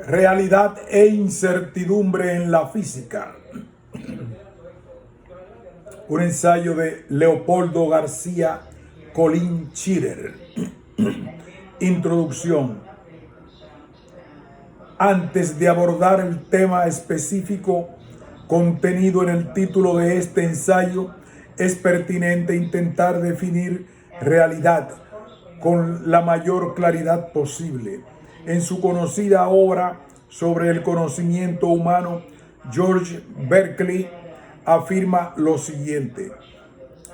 Realidad e incertidumbre en la física. Un ensayo de Leopoldo García Colín Chirer. Introducción. Antes de abordar el tema específico contenido en el título de este ensayo, es pertinente intentar definir realidad con la mayor claridad posible. En su conocida obra sobre el conocimiento humano, George Berkeley afirma lo siguiente: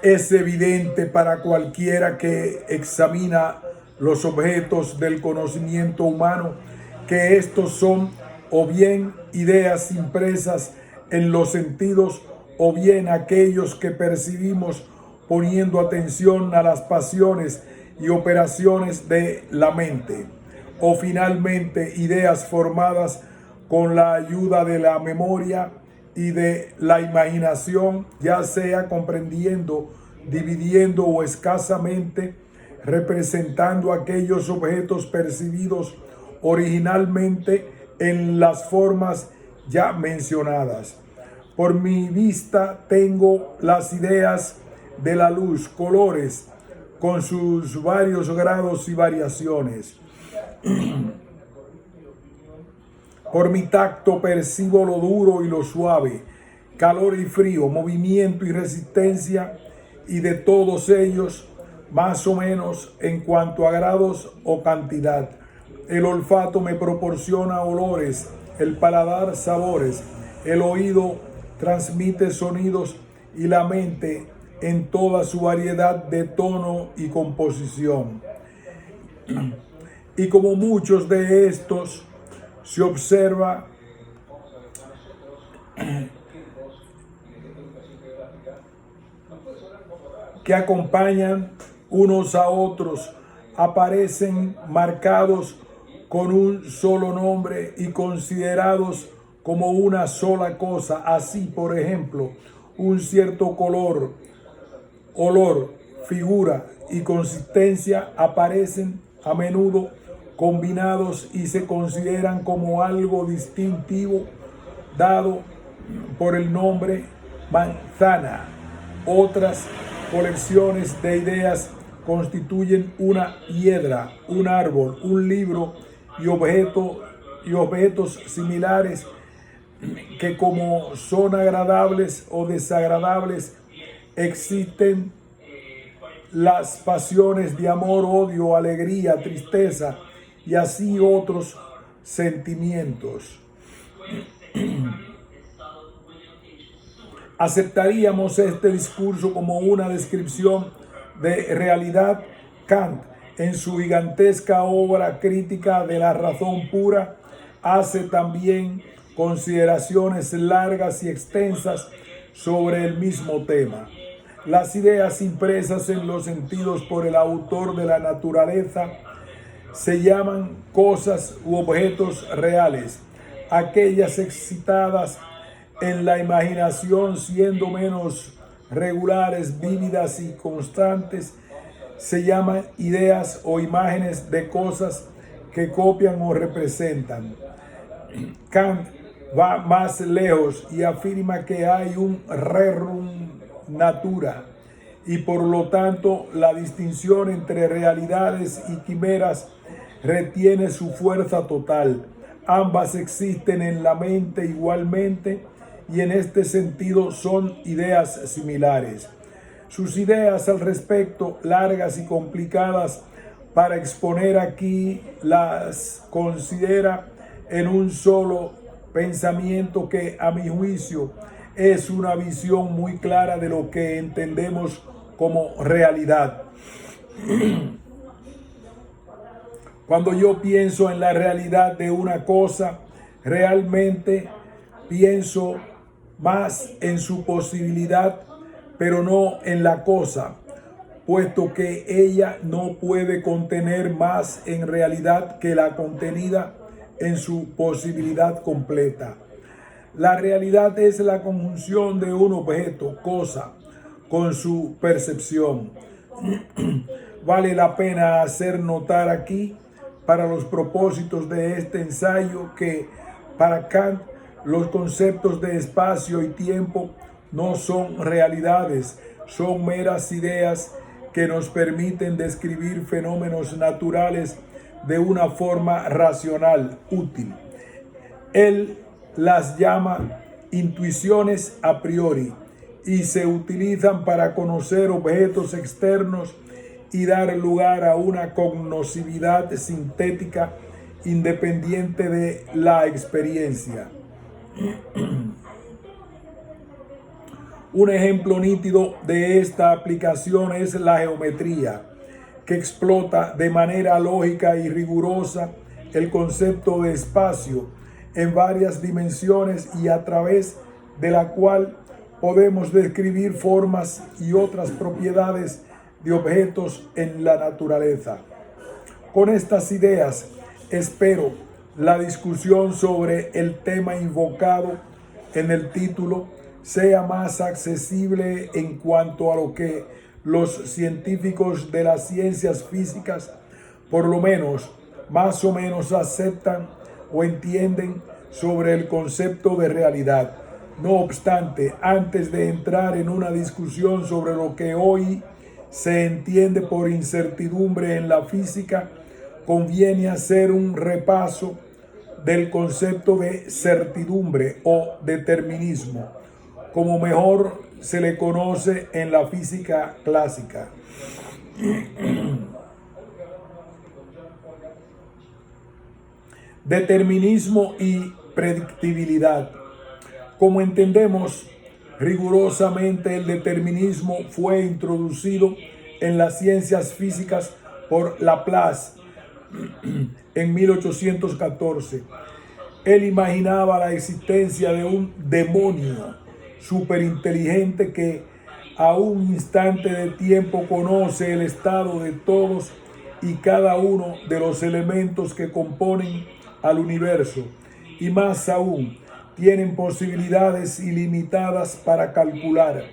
es evidente para cualquiera que examina los objetos del conocimiento humano que estos son o bien ideas impresas en los sentidos o bien aquellos que percibimos poniendo atención a las pasiones y operaciones de la mente, o finalmente ideas formadas con la ayuda de la memoria y de la imaginación, ya sea comprendiendo, dividiendo o escasamente representando aquellos objetos percibidos originalmente en las formas ya mencionadas. Por mi vista tengo las ideas de la luz, colores, con sus varios grados y variaciones. Por mi tacto percibo lo duro y lo suave, calor y frío, movimiento y resistencia, y de todos ellos, más o menos en cuanto a grados o cantidad. El olfato me proporciona olores, el paladar sabores, el oído transmite sonidos y la mente en toda su variedad de tono y composición. Y como muchos de estos se observa que acompañan unos a otros, aparecen marcados con un solo nombre y considerados como una sola cosa. Así, por ejemplo, un cierto color, olor, figura y consistencia aparecen a menudo combinados y se consideran como algo distintivo dado por el nombre manzana. Otras colecciones de ideas constituyen una hiedra, un árbol, un libro y objetos similares que, como son agradables o desagradables, existen las pasiones de amor, odio, alegría, tristeza y así otros sentimientos. ¿Aceptaríamos este discurso como una descripción de realidad? Kant, en su gigantesca obra crítica de la razón pura, hace también consideraciones largas y extensas sobre el mismo tema. Las ideas impresas en los sentidos por el autor de la naturaleza se llaman cosas u objetos reales. Aquellas excitadas en la imaginación, siendo menos regulares, vívidas y constantes, se llaman ideas o imágenes de cosas que copian o representan. Kant va más lejos y afirma que hay un rerum natura y por lo tanto la distinción entre realidades y quimeras retiene su fuerza total. Ambas existen en la mente igualmente y en este sentido son ideas similares. Sus ideas al respecto, largas y complicadas para exponer aquí, las considera en un solo pensamiento que, a mi juicio, es una visión muy clara de lo que entendemos como realidad. Cuando yo pienso en la realidad de una cosa, realmente pienso más en su posibilidad, pero no en la cosa, puesto que ella no puede contener más en realidad que la contenida en su posibilidad completa. La realidad es la conjunción de un objeto, cosa, con su percepción. Vale la pena hacer notar aquí para los propósitos de este ensayo que para Kant los conceptos de espacio y tiempo no son realidades, son meras ideas que nos permiten describir fenómenos naturales de una forma racional, útil. Él las llama intuiciones a priori y se utilizan para conocer objetos externos y dar lugar a una cognoscibilidad sintética independiente de la experiencia. Un ejemplo nítido de esta aplicación es la geometría, que explota de manera lógica y rigurosa el concepto de espacio en varias dimensiones y a través de la cual podemos describir formas y otras propiedades de objetos en la naturaleza. Con estas ideas, espero la discusión sobre el tema invocado en el título sea más accesible en cuanto a lo que los científicos de las ciencias físicas, por lo menos, más o menos aceptan o entienden sobre el concepto de realidad. No obstante, antes de entrar en una discusión sobre lo que hoy se entiende por incertidumbre en la física, conviene hacer un repaso del concepto de certidumbre o determinismo, como mejor se le conoce en la física clásica. Determinismo y predictibilidad. Como entendemos, rigurosamente el determinismo fue introducido en las ciencias físicas por Laplace en 1814. Él imaginaba la existencia de un demonio superinteligente que a un instante de tiempo conoce el estado de todos y cada uno de los elementos que componen al universo, y más aún, tienen posibilidades ilimitadas para calcular.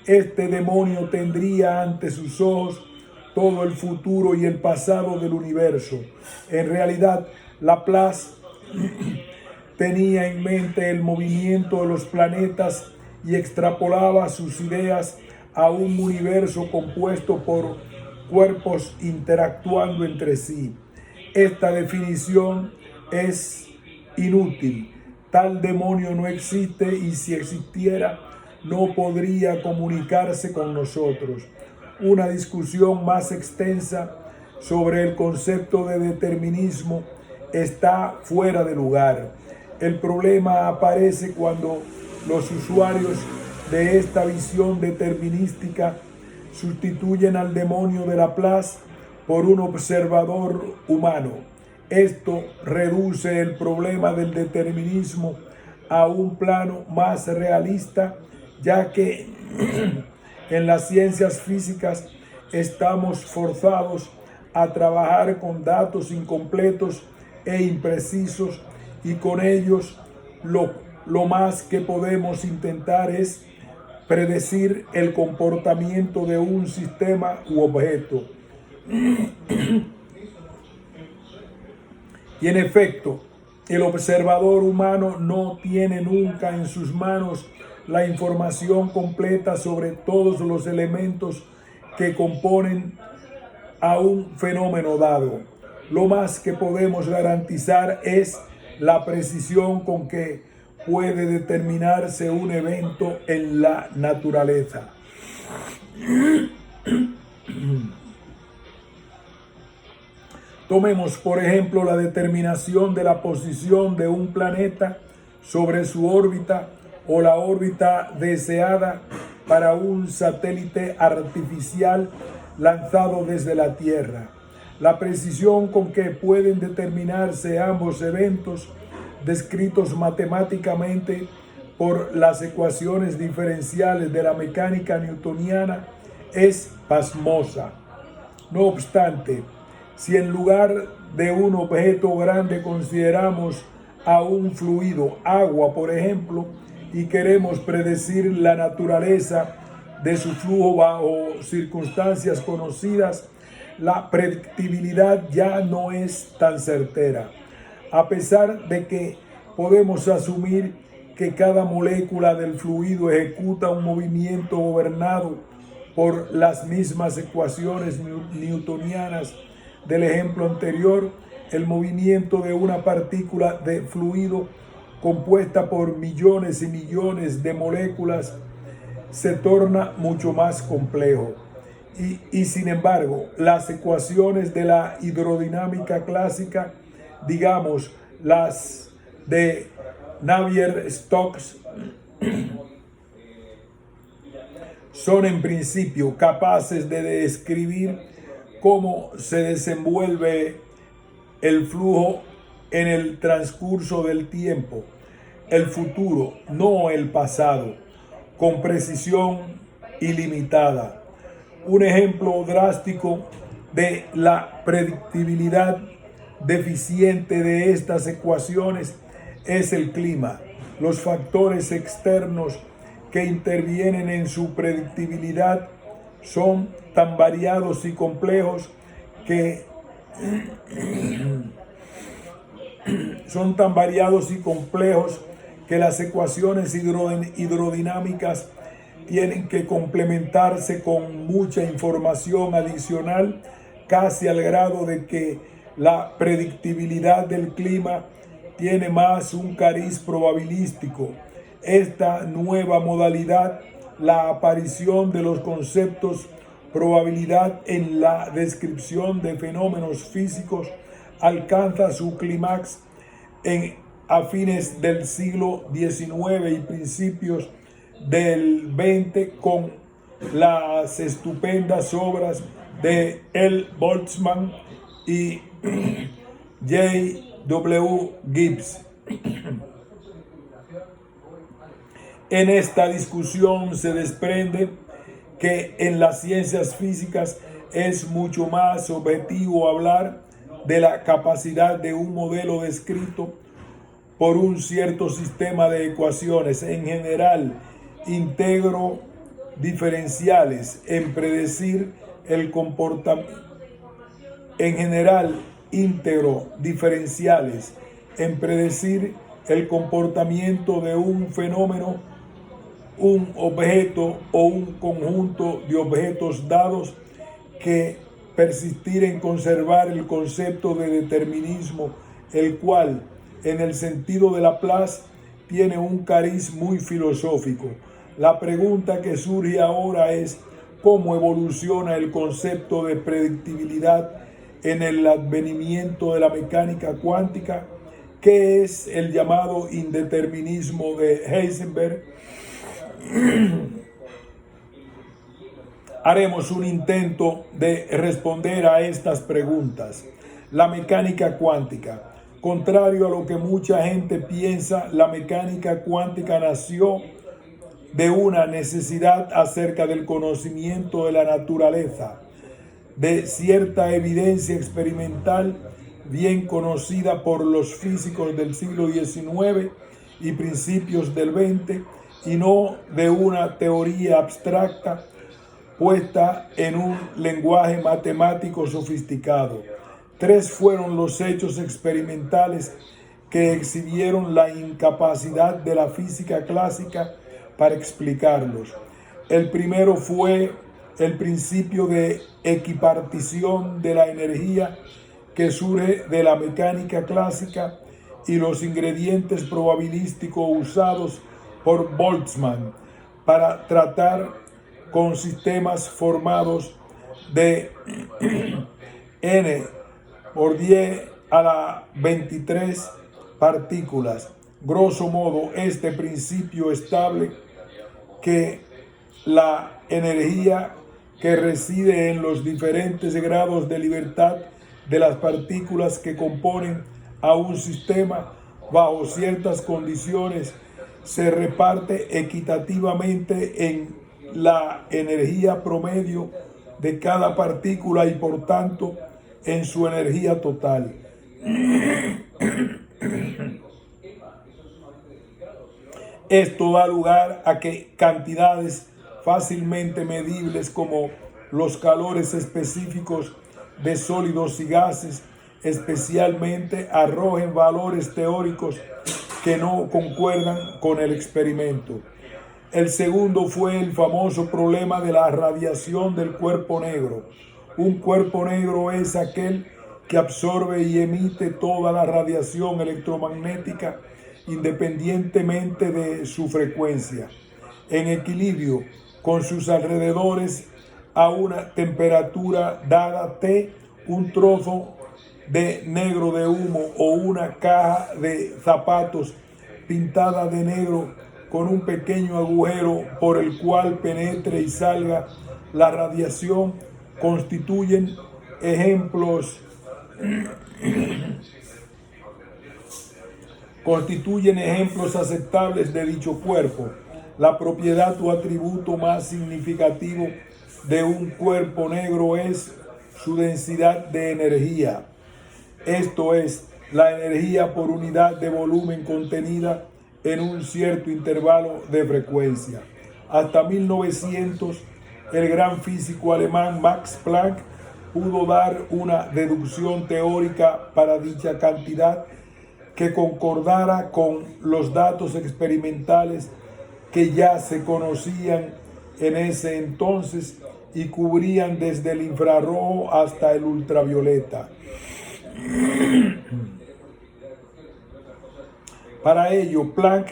Este demonio tendría ante sus ojos todo el futuro y el pasado del universo. En realidad, Laplace tenía en mente el movimiento de los planetas y extrapolaba sus ideas a un universo compuesto por cuerpos interactuando entre sí. Esta definición es inútil. Tal demonio no existe y si existiera no podría comunicarse con nosotros. Una discusión más extensa sobre el concepto de determinismo está fuera de lugar. El problema aparece cuando los usuarios de esta visión determinística sustituyen al demonio de Laplace por un observador humano. Esto reduce el problema del determinismo a un plano más realista, ya que en las ciencias físicas estamos forzados a trabajar con datos incompletos e imprecisos y con ellos lo más que podemos intentar es predecir el comportamiento de un sistema u objeto. Y en efecto, el observador humano no tiene nunca en sus manos la información completa sobre todos los elementos que componen a un fenómeno dado. Lo más que podemos garantizar es la precisión con que puede determinarse un evento en la naturaleza. Tomemos, por ejemplo, la determinación de la posición de un planeta sobre su órbita o la órbita deseada para un satélite artificial lanzado desde la Tierra. La precisión con que pueden determinarse ambos eventos, descritos matemáticamente por las ecuaciones diferenciales de la mecánica newtoniana, es pasmosa. No obstante, si en lugar de un objeto grande consideramos a un fluido, agua por ejemplo, y queremos predecir la naturaleza de su flujo bajo circunstancias conocidas, la predictibilidad ya no es tan certera. A pesar de que podemos asumir que cada molécula del fluido ejecuta un movimiento gobernado por las mismas ecuaciones newtonianas del ejemplo anterior, el movimiento de una partícula de fluido compuesta por millones y millones de moléculas se torna mucho más complejo. Y sin embargo, las ecuaciones de la hidrodinámica clásica, digamos las de Navier-Stokes, son en principio capaces de describir cómo se desenvuelve el flujo en el transcurso del tiempo, el futuro, no el pasado, con precisión ilimitada. Un ejemplo drástico de la predictibilidad deficiente de estas ecuaciones es el clima. Los factores externos que intervienen en su predictibilidad son tan variados y complejos que las ecuaciones hidrodinámicas tienen que complementarse con mucha información adicional, casi al grado de que la predictibilidad del clima tiene más un cariz probabilístico. Esta nueva modalidad, la aparición de los conceptos probabilidad en la descripción de fenómenos físicos, alcanza su clímax a fines del siglo XIX y principios del XX con las estupendas obras de L. Boltzmann y J. W. Gibbs. En esta discusión se desprende que en las ciencias físicas es mucho más objetivo hablar de la capacidad de un modelo descrito por un cierto sistema de ecuaciones, en general integro diferenciales, en predecir el comportamiento, en general íntegro diferenciales, en predecir el comportamiento de un fenómeno, un objeto o un conjunto de objetos dados, que persistir en conservar el concepto de determinismo, el cual, en el sentido de Laplace, tiene un cariz muy filosófico. La pregunta que surge ahora es cómo evoluciona el concepto de predictibilidad en el advenimiento de la mecánica cuántica. ¿Qué es el llamado indeterminismo de Heisenberg? Haremos un intento de responder a estas preguntas. La mecánica cuántica. Contrario a lo que mucha gente piensa, la mecánica cuántica nació de una necesidad acerca del conocimiento de la naturaleza, de cierta evidencia experimental bien conocida por los físicos del siglo XIX y principios del XX, y no de una teoría abstracta puesta en un lenguaje matemático sofisticado. Tres fueron los hechos experimentales que exhibieron la incapacidad de la física clásica para explicarlos. El primero fue el principio de equipartición de la energía que surge de la mecánica clásica y los ingredientes probabilísticos usados por Boltzmann para tratar con sistemas formados de n por 10 a la 23 partículas. Grosso modo, este principio establece que la energía que reside en los diferentes grados de libertad de las partículas que componen a un sistema bajo ciertas condiciones se reparte equitativamente en la energía promedio de cada partícula y por tanto en su energía total. Esto da lugar a que cantidades fácilmente medibles como los calores específicos de sólidos y gases, especialmente, arrojen valores teóricos que no concuerdan con el experimento. El segundo fue el famoso problema de la radiación del cuerpo negro. Un cuerpo negro es aquel que absorbe y emite toda la radiación electromagnética independientemente de su frecuencia, en equilibrio con sus alrededores a una temperatura dada T. Un trozo de negro de humo o una caja de zapatos pintada de negro con un pequeño agujero por el cual penetre y salga la radiación constituyen ejemplos aceptables de dicho cuerpo. La propiedad o atributo más significativo de un cuerpo negro es su densidad de energía, esto es, la energía por unidad de volumen contenida en un cierto intervalo de frecuencia. Hasta 1900, el gran físico alemán Max Planck pudo dar una deducción teórica para dicha cantidad que concordara con los datos experimentales que ya se conocían en ese entonces y cubrían desde el infrarrojo hasta el ultravioleta. Para ello, Planck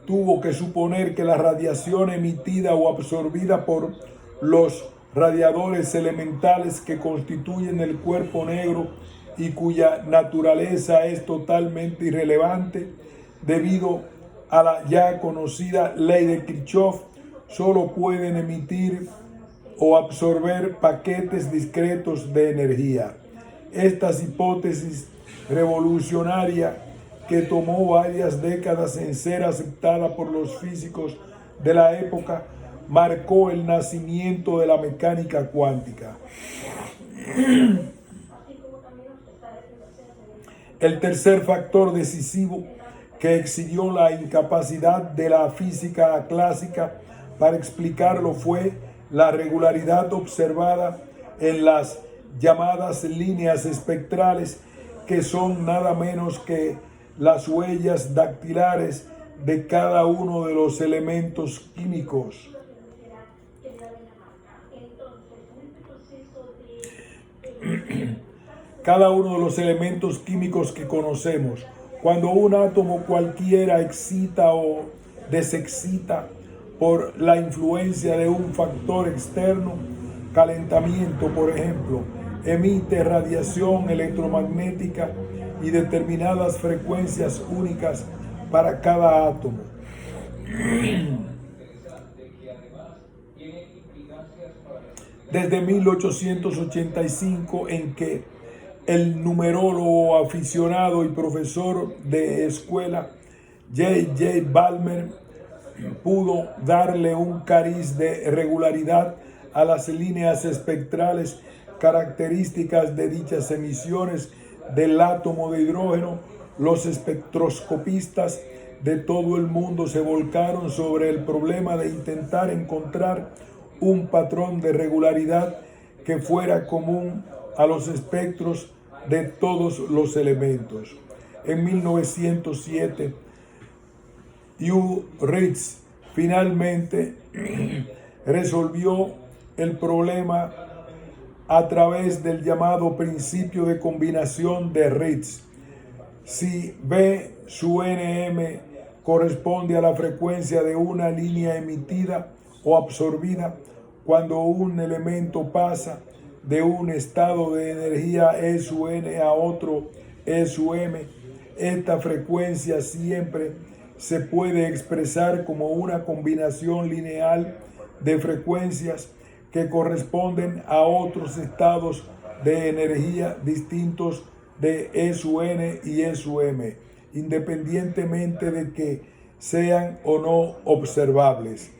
tuvo que suponer que la radiación emitida o absorbida por los radiadores elementales que constituyen el cuerpo negro y cuya naturaleza es totalmente irrelevante debido a la ya conocida ley de Kirchhoff, solo pueden emitir o absorber paquetes discretos de energía. Estas hipótesis revolucionaria, que tomó varias décadas en ser aceptada por los físicos de la época, marcó el nacimiento de la mecánica cuántica. El tercer factor decisivo que exigió la incapacidad de la física clásica para explicarlo fue la regularidad observada en las llamadas líneas espectrales, que son nada menos que las huellas dactilares de cada uno de los elementos químicos. Cada uno de los elementos químicos que conocemos. Cuando un átomo cualquiera excita o desexcita por la influencia de un factor externo, calentamiento por ejemplo, emite radiación electromagnética y determinadas frecuencias únicas para cada átomo. Desde 1885, en que el numerólogo aficionado y profesor de escuela J.J. Balmer pudo darle un cariz de regularidad a las líneas espectrales características de dichas emisiones del átomo de hidrógeno, los espectroscopistas de todo el mundo se volcaron sobre el problema de intentar encontrar un patrón de regularidad que fuera común a los espectros de todos los elementos. En 1907, Hugh Ritz finalmente resolvió el problema a través del llamado principio de combinación de Ritz. Si B su Nm corresponde a la frecuencia de una línea emitida o absorbida, cuando un elemento pasa de un estado de energía E sub n a otro E sub m, esta frecuencia siempre se puede expresar como una combinación lineal de frecuencias que corresponden a otros estados de energía distintos de E sub n y E sub m, independientemente de que sean o no observables.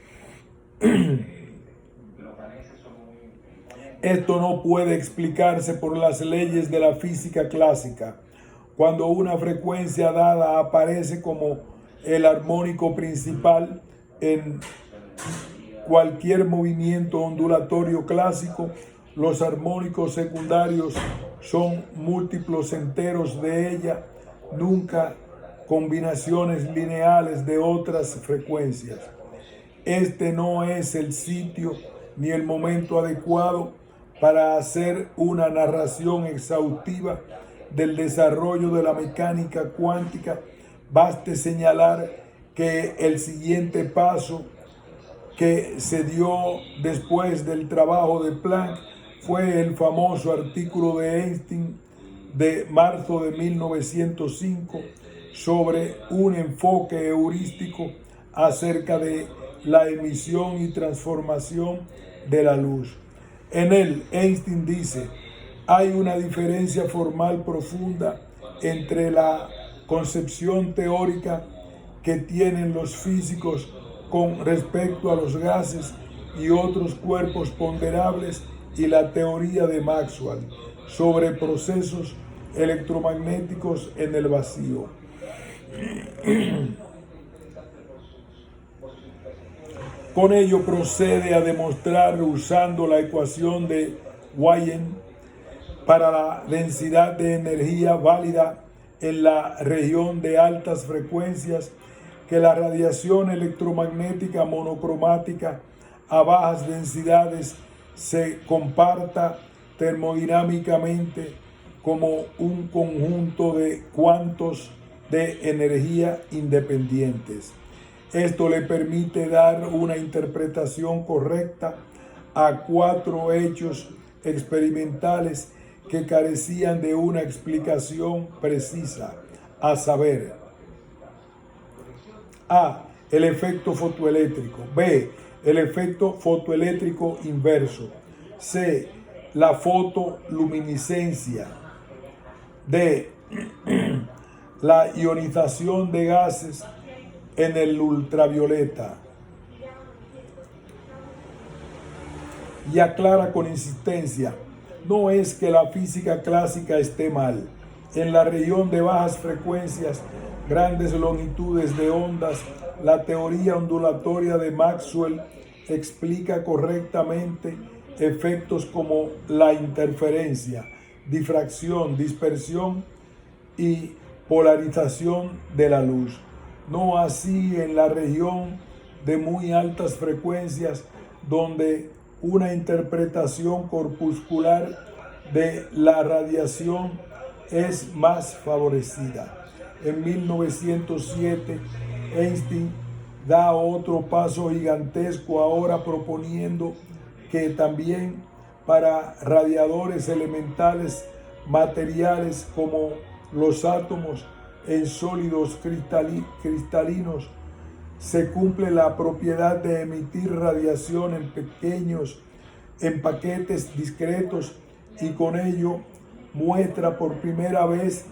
Esto no puede explicarse por las leyes de la física clásica. Cuando una frecuencia dada aparece como el armónico principal en cualquier movimiento ondulatorio clásico, Los armónicos secundarios son múltiplos enteros de ella, nunca combinaciones lineales de otras frecuencias. Este no es el sitio ni el momento adecuado para hacer una narración exhaustiva del desarrollo de la mecánica cuántica. Baste señalar que el siguiente paso que se dio después del trabajo de Planck fue el famoso artículo de Einstein de marzo de 1905 sobre un enfoque heurístico acerca de la emisión y transformación de la luz. En él, Einstein dice: hay una diferencia formal profunda entre la concepción teórica que tienen los físicos con respecto a los gases y otros cuerpos ponderables y la teoría de Maxwell sobre procesos electromagnéticos en el vacío. Con ello procede a demostrar, usando la ecuación de Wien para la densidad de energía válida en la región de altas frecuencias, que la radiación electromagnética monocromática a bajas densidades se comporta termodinámicamente como un conjunto de cuantos de energía independientes. Esto le permite dar una interpretación correcta a 4 hechos experimentales que carecían de una explicación precisa, a saber: A. El efecto fotoeléctrico. B. El efecto fotoeléctrico inverso. C. La fotoluminiscencia. D. La ionización de gases en el ultravioleta. Y aclara con insistencia: no es que la física clásica esté mal. En la región de bajas frecuencias, grandes longitudes de ondas, la teoría ondulatoria de Maxwell explica correctamente efectos como la interferencia, difracción, dispersión y polarización de la luz. No así en la región de muy altas frecuencias, donde una interpretación corpuscular de la radiación es más favorecida. En 1907, Einstein da otro paso gigantesco, ahora proponiendo que también para radiadores elementales materiales como los átomos en sólidos cristalinos se cumple la propiedad de emitir radiación en paquetes discretos, y con ello muestra por primera vez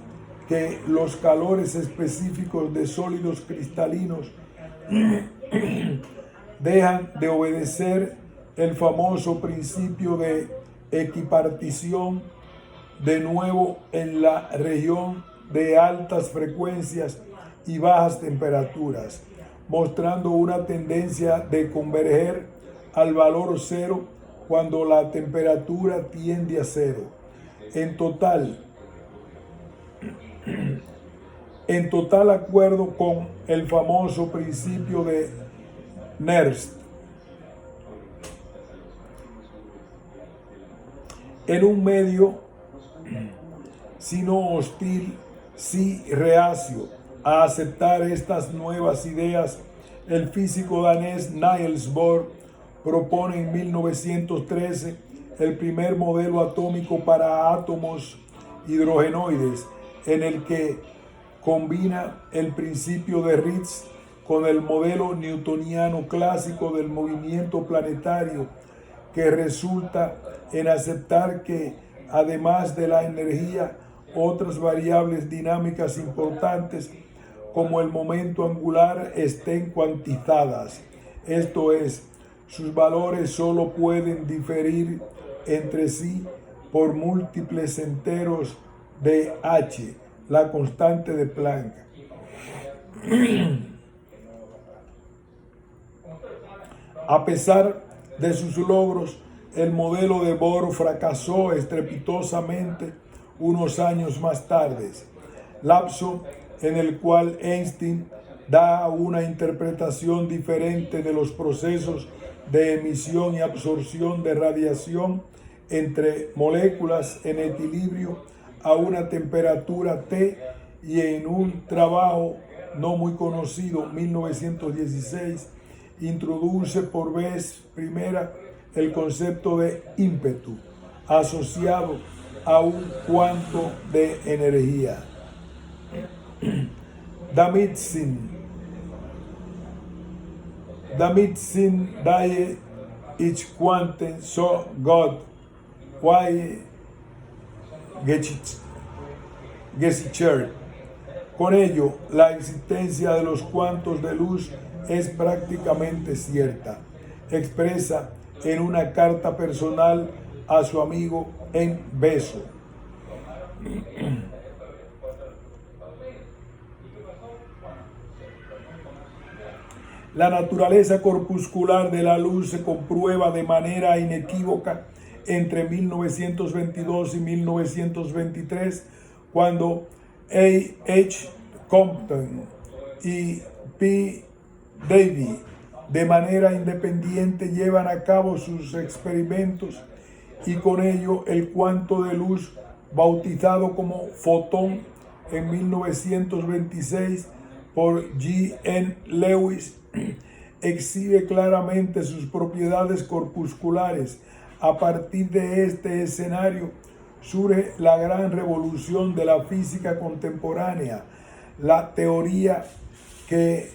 que los calores específicos de sólidos cristalinos dejan de obedecer el famoso principio de equipartición de nuevo en la región de altas frecuencias y bajas temperaturas, mostrando una tendencia de converger al valor cero cuando la temperatura tiende a cero. En total acuerdo con el famoso principio de Nernst. En un medio, si no hostil, sí reacio a aceptar estas nuevas ideas, el físico danés Niels Bohr propone en 1913 el primer modelo atómico para átomos hidrogenoides, en el que combina el principio de Ritz con el modelo newtoniano clásico del movimiento planetario, que resulta en aceptar que, además de la energía, otras variables dinámicas importantes como el momento angular estén cuantizadas. Esto es, sus valores solo pueden diferir entre sí por múltiples enteros de h, la constante de Planck. A pesar de sus logros, El modelo de Bohr fracasó estrepitosamente unos años más tarde, lapso en el cual Einstein da una interpretación diferente de los procesos de emisión y absorción de radiación entre moléculas en equilibrio a una temperatura T, y en un trabajo no muy conocido, 1916, introduce por vez primera el concepto de ímpetu asociado a un cuanto de energía. Damit sind die ich Quanten so Gott, why gesichert. Con ello, la existencia de los cuantos de luz es prácticamente cierta. Expresa en una carta personal a su amigo en Beso. La naturaleza corpuscular de la luz se comprueba de manera inequívoca entre 1922 y 1923, cuando A.H. Compton y P. Davy, de manera independiente, llevan a cabo sus experimentos, y con ello el cuanto de luz, bautizado como fotón en 1926 por G. N. Lewis, exhibe claramente sus propiedades corpusculares. A partir de este escenario surge la gran revolución de la física contemporánea, la teoría que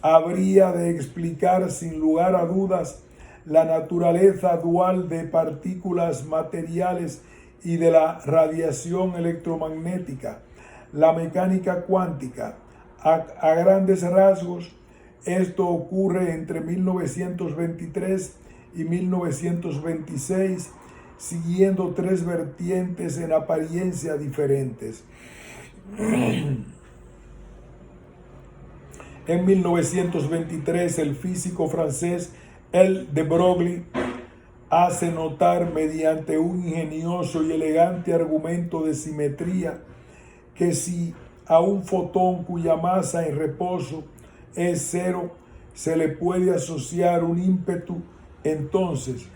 habría de explicar sin lugar a dudas la naturaleza dual de partículas materiales y de la radiación electromagnética, la mecánica cuántica. A grandes rasgos, esto ocurre entre 1923 y 1926, siguiendo tres vertientes en apariencia diferentes. En 1923, el físico francés L. de Broglie hace notar, mediante un ingenioso y elegante argumento de simetría, que si a un fotón cuya masa en reposo es cero se le puede asociar un ímpetu, entonces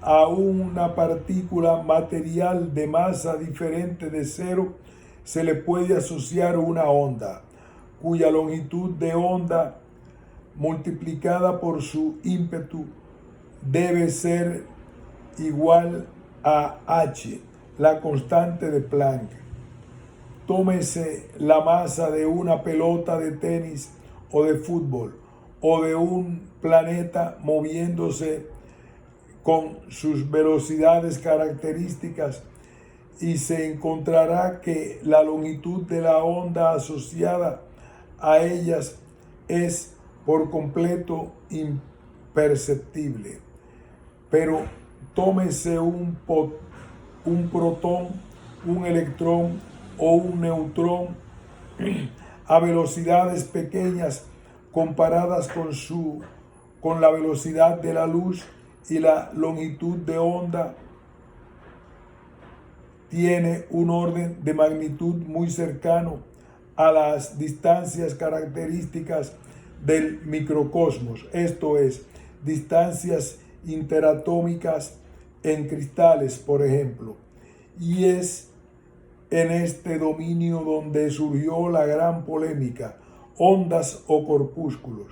a una partícula material de masa diferente de cero se le puede asociar una onda, cuya longitud de onda multiplicada por su ímpetu debe ser igual a h, la constante de Planck. Tómese la masa de una pelota de tenis o de fútbol, o de un planeta moviéndose con sus velocidades características, y se encontrará que la longitud de la onda asociada a ellas es por completo imperceptible. Pero tómese un protón, un electrón o un neutrón a velocidades pequeñas comparadas con la velocidad de la luz, y la longitud de onda tiene un orden de magnitud muy cercano a las distancias características del microcosmos, esto es, distancias interatómicas en cristales, por ejemplo. Y es en este dominio donde surgió la gran polémica, ondas o corpúsculos.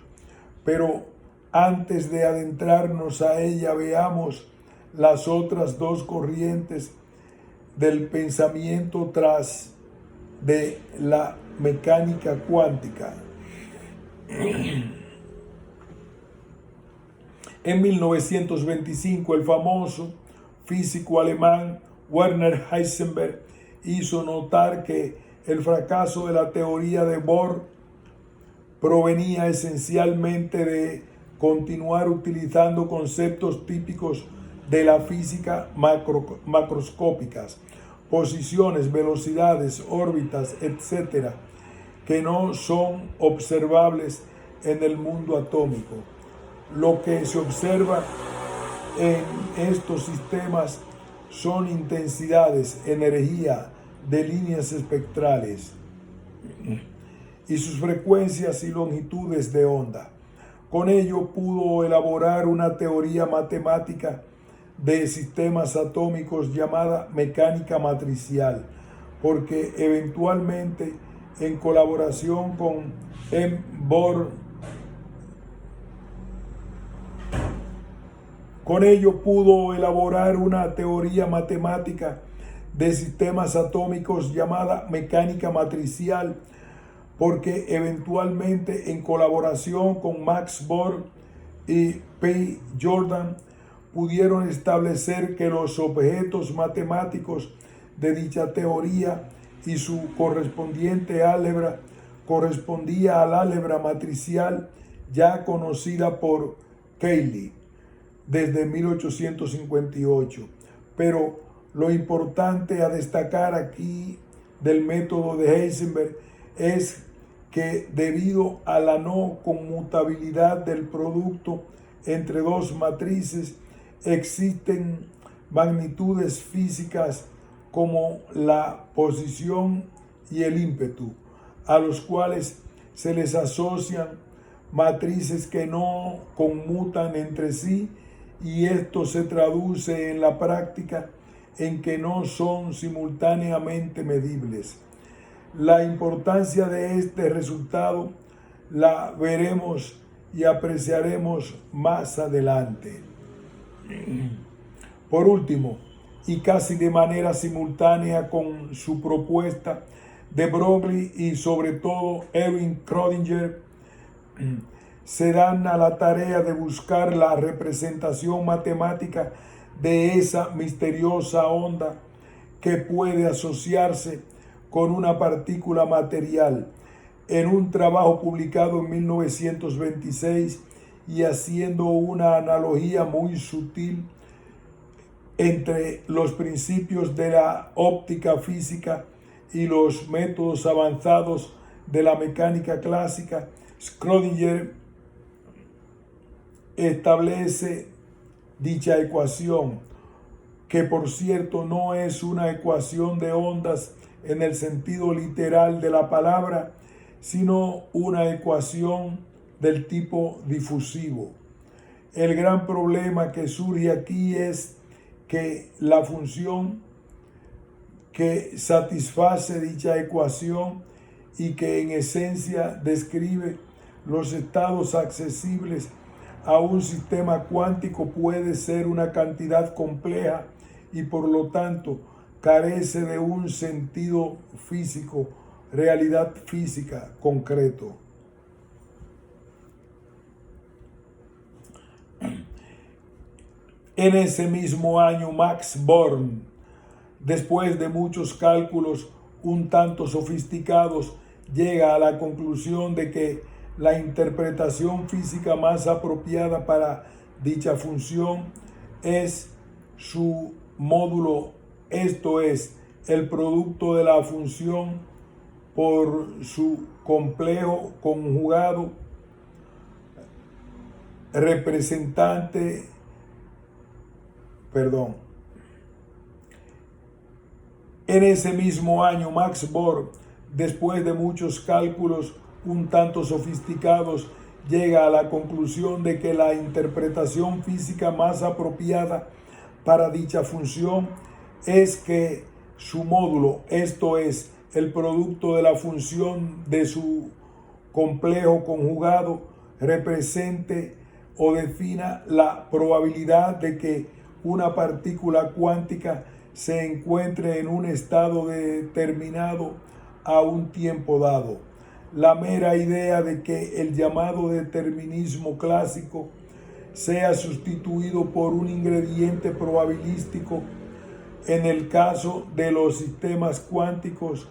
Pero antes de adentrarnos a ella, veamos las otras dos corrientes del pensamiento tras de la mecánica cuántica. En 1925, el famoso físico alemán Werner Heisenberg hizo notar que el fracaso de la teoría de Bohr provenía esencialmente de continuar utilizando conceptos típicos de la física macroscópicas, posiciones, velocidades, órbitas, etc., que no son observables en el mundo atómico. Lo que se observa en estos sistemas son intensidades, energía de líneas espectrales y sus frecuencias y longitudes de onda. Con ello pudo elaborar una teoría matemática de sistemas atómicos llamada mecánica matricial, porque eventualmente en colaboración con M. Born, con ello pudo elaborar una teoría matemática de sistemas atómicos llamada mecánica matricial, porque eventualmente en colaboración con Max Born y P. Jordan pudieron establecer que los objetos matemáticos de dicha teoría y su correspondiente álgebra correspondía al álgebra matricial ya conocida por Cayley desde 1858. Pero lo importante a destacar aquí del método de Heisenberg es que debido a la no conmutabilidad del producto entre dos matrices, existen magnitudes físicas como la posición y el ímpetu, a los cuales se les asocian matrices que no conmutan entre sí, y esto se traduce en la práctica en que no son simultáneamente medibles. La importancia de este resultado la veremos y apreciaremos más adelante. Por último, y casi de manera simultánea con su propuesta, de Broglie y sobre todo Erwin Schrödinger se dan a la tarea de buscar la representación matemática de esa misteriosa onda que puede asociarse con una partícula material, en un trabajo publicado en 1926 y haciendo una analogía muy sutil entre los principios de la óptica física y los métodos avanzados de la mecánica clásica. Schrödinger establece dicha ecuación, que por cierto no es una ecuación de ondas en el sentido literal de la palabra, sino una ecuación del tipo difusivo. El gran problema que surge aquí es que la función que satisface dicha ecuación y que en esencia describe los estados accesibles a un sistema cuántico puede ser una cantidad compleja y por lo tanto carece de un sentido físico, realidad física concreto. En ese mismo año, Max Born, después de muchos cálculos un tanto sofisticados, llega a la conclusión de que la interpretación física más apropiada para dicha función es su módulo, esto es, el producto de la función por su complejo conjugado representante, En ese mismo año, Max Born, después de muchos cálculos un tanto sofisticados, llega a la conclusión de que la interpretación física más apropiada para dicha función es que su módulo, esto es, el producto de la función de su complejo conjugado, represente o defina la probabilidad de que una partícula cuántica se encuentre en un estado determinado a un tiempo dado. La mera idea de que el llamado determinismo clásico sea sustituido por un ingrediente probabilístico en el caso de los sistemas cuánticos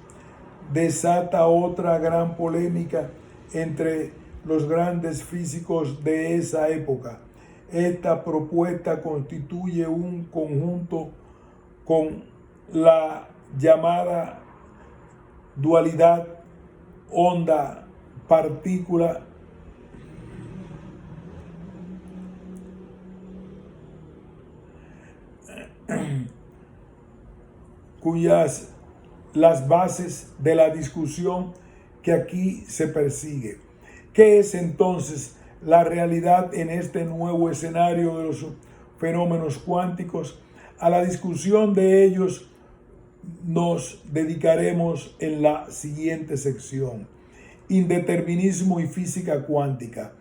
desata otra gran polémica entre los grandes físicos de esa época. Esta propuesta constituye un conjunto con la llamada dualidad onda-partícula, cuyas las bases de la discusión que aquí se persigue. ¿Qué es entonces la realidad en este nuevo escenario de los fenómenos cuánticos? A la discusión de ellos nos dedicaremos en la siguiente sección. Indeterminismo y física cuántica.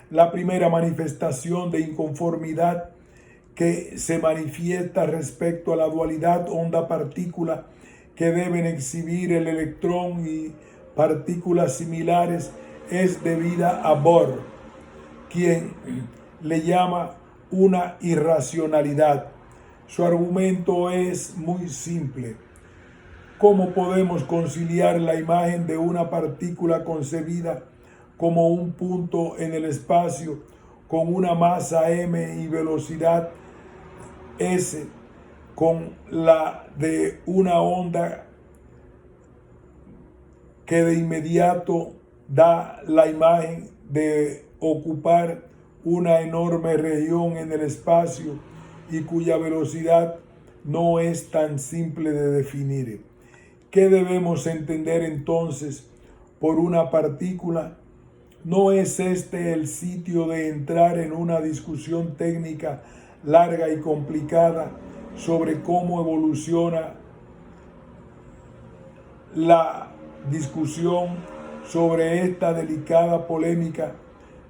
La primera manifestación de inconformidad que se manifiesta respecto a la dualidad onda-partícula que deben exhibir el electrón y partículas similares es debida a Bohr, quien le llama una irracionalidad. Su argumento es muy simple. ¿Cómo podemos conciliar la imagen de una partícula concebida como un punto en el espacio con una masa m y velocidad s con la de una onda que de inmediato da la imagen de ocupar una enorme región en el espacio y cuya velocidad no es tan simple de definir? ¿Qué debemos entender entonces por una partícula? ¿No es este el sitio de entrar en una discusión técnica larga y complicada sobre cómo evoluciona la discusión sobre esta delicada polémica?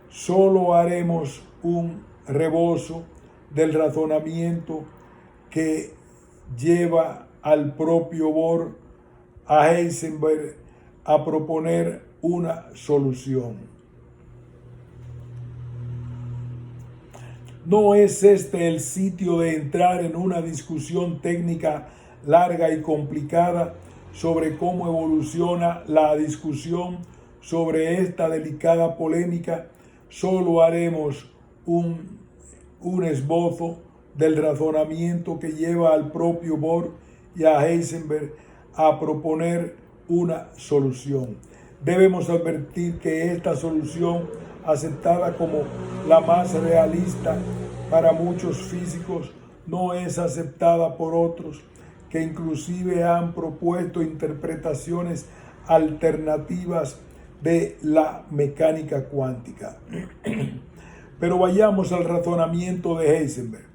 Solo haremos un rebozo del razonamiento que lleva al propio Bohr a Heisenberg a proponer una solución. ¿No es este el sitio de entrar en una discusión técnica larga y complicada sobre cómo evoluciona la discusión sobre esta delicada polémica? Solo haremos un esbozo del razonamiento que lleva al propio Bohr y a Heisenberg a proponer una solución. Debemos advertir que esta solución, aceptada como la más realista para muchos físicos, no es aceptada por otros, que inclusive han propuesto interpretaciones alternativas de la mecánica cuántica. Pero vayamos al razonamiento de Heisenberg.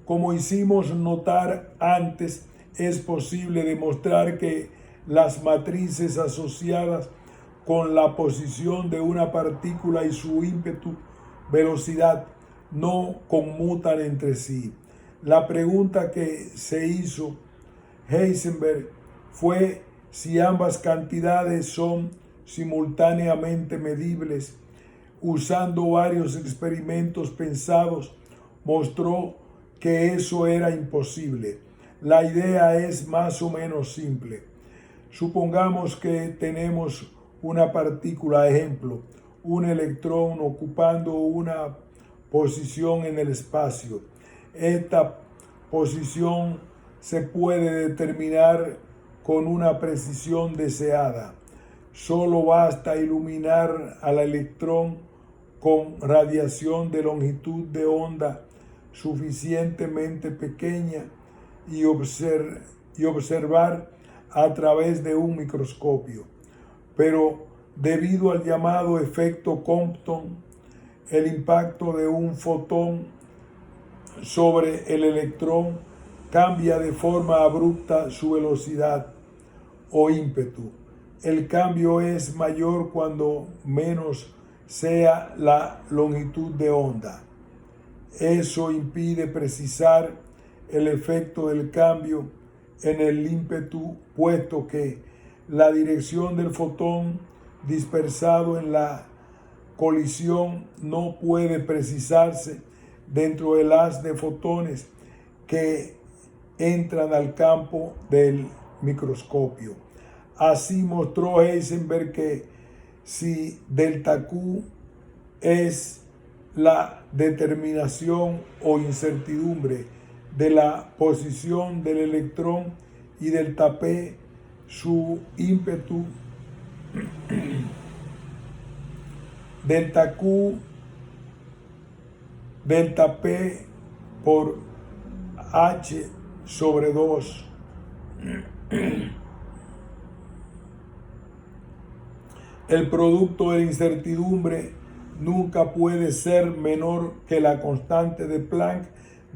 Como hicimos notar antes, es posible demostrar que las matrices asociadas con la posición de una partícula y su ímpetu, velocidad, no conmutan entre sí. La pregunta que se hizo Heisenberg fue si ambas cantidades son simultáneamente medibles. Usando varios experimentos pensados, mostró que eso era imposible. La idea es más o menos simple. Supongamos que tenemos una partícula, ejemplo, un electrón ocupando una posición en el espacio. Esta posición se puede determinar con una precisión deseada. Solo basta iluminar al electrón con radiación de longitud de onda suficientemente pequeña y observar a través de un microscopio. Pero debido al llamado efecto Compton, el impacto de un fotón sobre el electrón cambia de forma abrupta su velocidad o ímpetu. El cambio es mayor cuando menos sea la longitud de onda. Eso impide precisar el efecto del cambio en el ímpetu, puesto que la dirección del fotón dispersado en la colisión no puede precisarse dentro del haz de fotones que entran al campo del microscopio. Así mostró Heisenberg que si delta Q es la determinación o incertidumbre de la posición del electrón y delta P su ímpetu, delta Q, delta P por H sobre 2 El producto de la incertidumbre nunca puede ser menor que la constante de Planck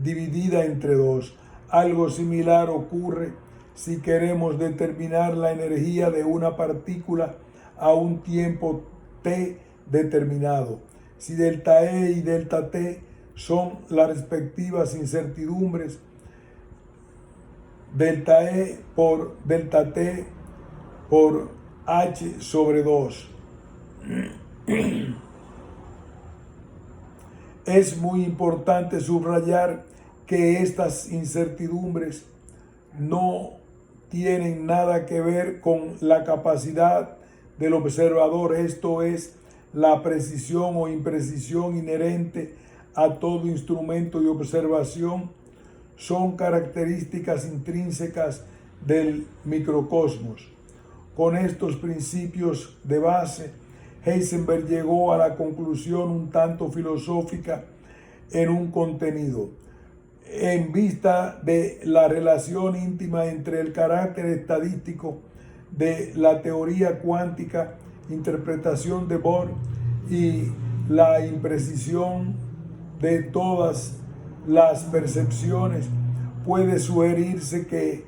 dividida entre 2. Algo similar ocurre si queremos determinar la energía de una partícula a un tiempo t determinado. Si delta E y delta T son las respectivas incertidumbres, delta E por delta T por H sobre 2. Es muy importante subrayar que estas incertidumbres no tienen nada que ver con la capacidad del observador, esto es, la precisión o imprecisión inherente a todo instrumento de observación, son características intrínsecas del microcosmos. Con estos principios de base, Heisenberg llegó a la conclusión un tanto filosófica en un contenido. En vista de la relación íntima entre el carácter estadístico de la teoría cuántica, interpretación de Bohr, y la imprecisión de todas las percepciones, puede sugerirse que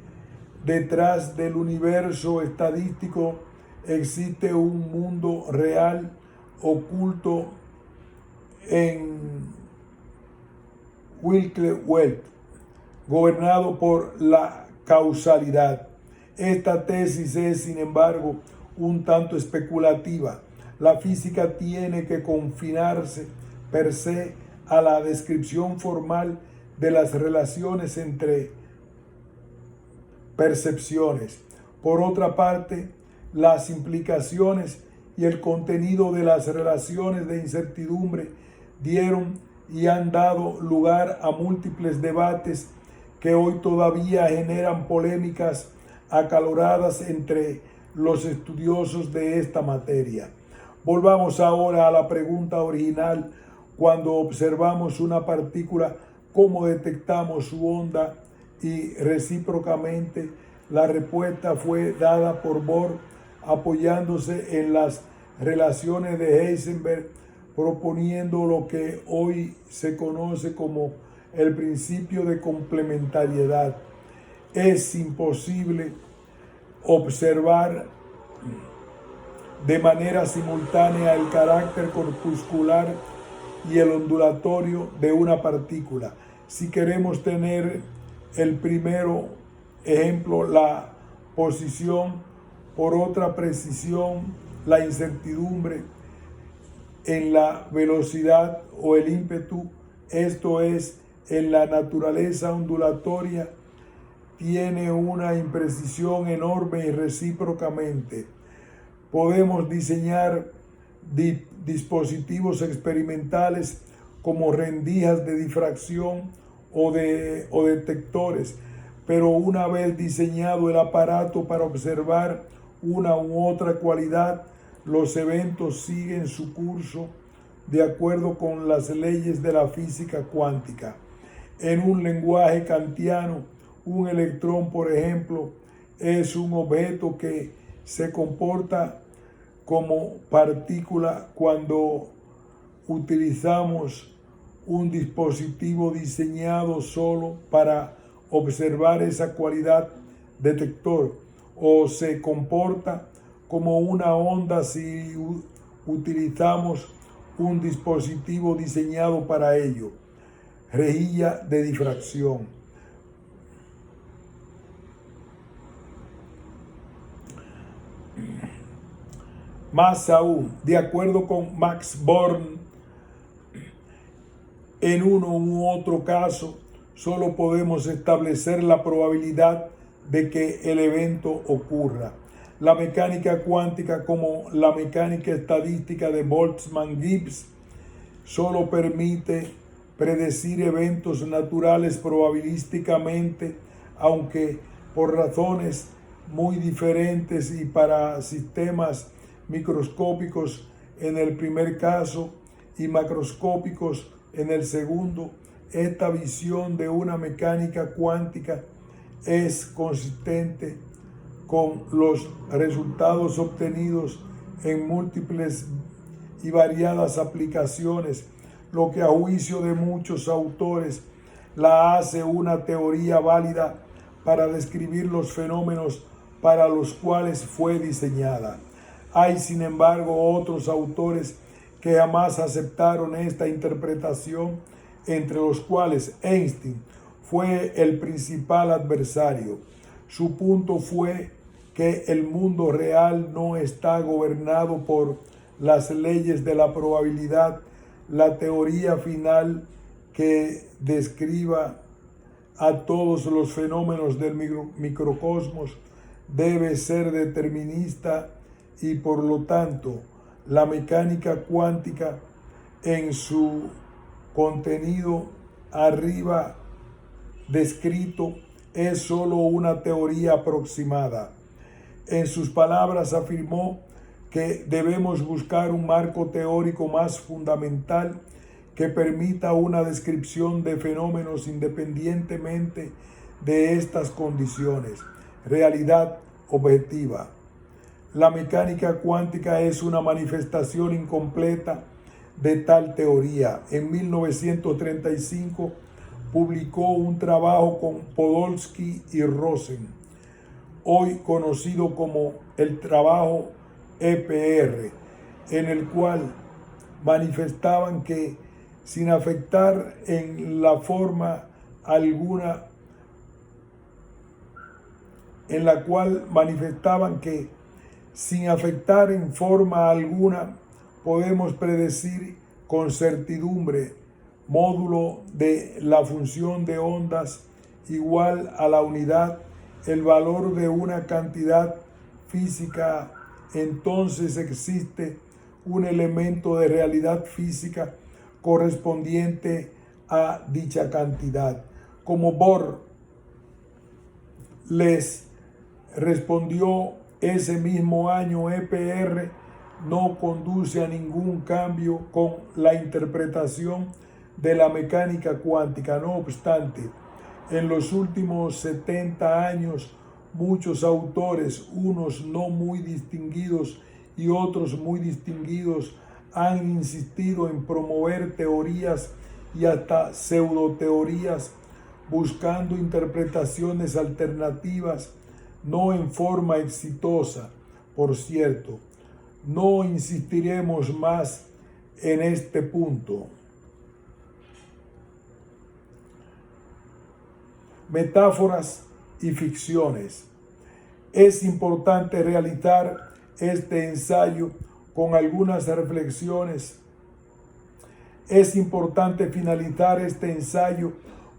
detrás del universo estadístico existe un mundo real oculto en Wilke-Welt, gobernado por la causalidad. Esta tesis es, sin embargo, un tanto especulativa. La física tiene que confinarse per se a la descripción formal de las relaciones entre percepciones. Por otra parte, las implicaciones y el contenido de las relaciones de incertidumbre dieron y han dado lugar a múltiples debates que hoy todavía generan polémicas acaloradas entre los estudiosos de esta materia. Volvamos ahora a la pregunta original. Cuando observamos una partícula, ¿cómo detectamos su onda? Y recíprocamente, la respuesta fue dada por Bohr apoyándose en las relaciones de Heisenberg, proponiendo lo que hoy se conoce como el principio de complementariedad. Es imposible observar de manera simultánea el carácter corpuscular y el ondulatorio de una partícula. Si queremos tener el primero ejemplo, la posición, por otra precisión, la incertidumbre en la velocidad o el ímpetu, esto es, en la naturaleza ondulatoria, tiene una imprecisión enorme y recíprocamente. Podemos diseñar dispositivos experimentales como rendijas de difracción o detectores, pero una vez diseñado el aparato para observar una u otra cualidad, los eventos siguen su curso de acuerdo con las leyes de la física cuántica. En un lenguaje kantiano, un electrón, por ejemplo, es un objeto que se comporta como partícula cuando utilizamos un dispositivo diseñado solo para observar esa cualidad detector, o se comporta como una onda si utilizamos un dispositivo diseñado para ello. Rejilla de difracción. Más aún, de acuerdo con Max Born, en uno u otro caso, solo podemos establecer la probabilidad de que el evento ocurra. La mecánica cuántica, como la mecánica estadística de Boltzmann-Gibbs, solo permite predecir eventos naturales probabilísticamente, aunque por razones muy diferentes y para sistemas microscópicos en el primer caso y macroscópicos en el segundo. Esta visión de una mecánica cuántica es consistente con los resultados obtenidos en múltiples y variadas aplicaciones, lo que a juicio de muchos autores la hace una teoría válida para describir los fenómenos para los cuales fue diseñada. Hay, sin embargo, otros autores que jamás aceptaron esta interpretación, entre los cuales Einstein fue el principal adversario. Su punto fue que el mundo real no está gobernado por las leyes de la probabilidad. La teoría final que describa a todos los fenómenos del microcosmos debe ser determinista y por lo tanto la mecánica cuántica en su contenido arriba descrito es solo una teoría aproximada. En sus palabras afirmó que debemos buscar un marco teórico más fundamental que permita una descripción de fenómenos independientemente de estas condiciones. Realidad objetiva. La mecánica cuántica es una manifestación incompleta de tal teoría. En 1935 publicó un trabajo con Podolsky y Rosen, hoy conocido como el trabajo EPR, en el cual manifestaban que sin afectar en la forma alguna, en la cual manifestaban que sin afectar en forma alguna podemos predecir con certidumbre módulo de la función de ondas igual a la unidad el valor de una cantidad física, entonces existe un elemento de realidad física correspondiente a dicha cantidad. Como Bohr les respondió ese mismo año, EPR no conduce a ningún cambio con la interpretación de la mecánica cuántica. No obstante, en los últimos 70 años, muchos autores, unos no muy distinguidos y otros muy distinguidos, han insistido en promover teorías y hasta pseudoteorías, buscando interpretaciones alternativas, no en forma exitosa, por cierto. No insistiremos más en este punto. Metáforas y ficciones. Es importante realizar este ensayo con algunas reflexiones. Es importante finalizar este ensayo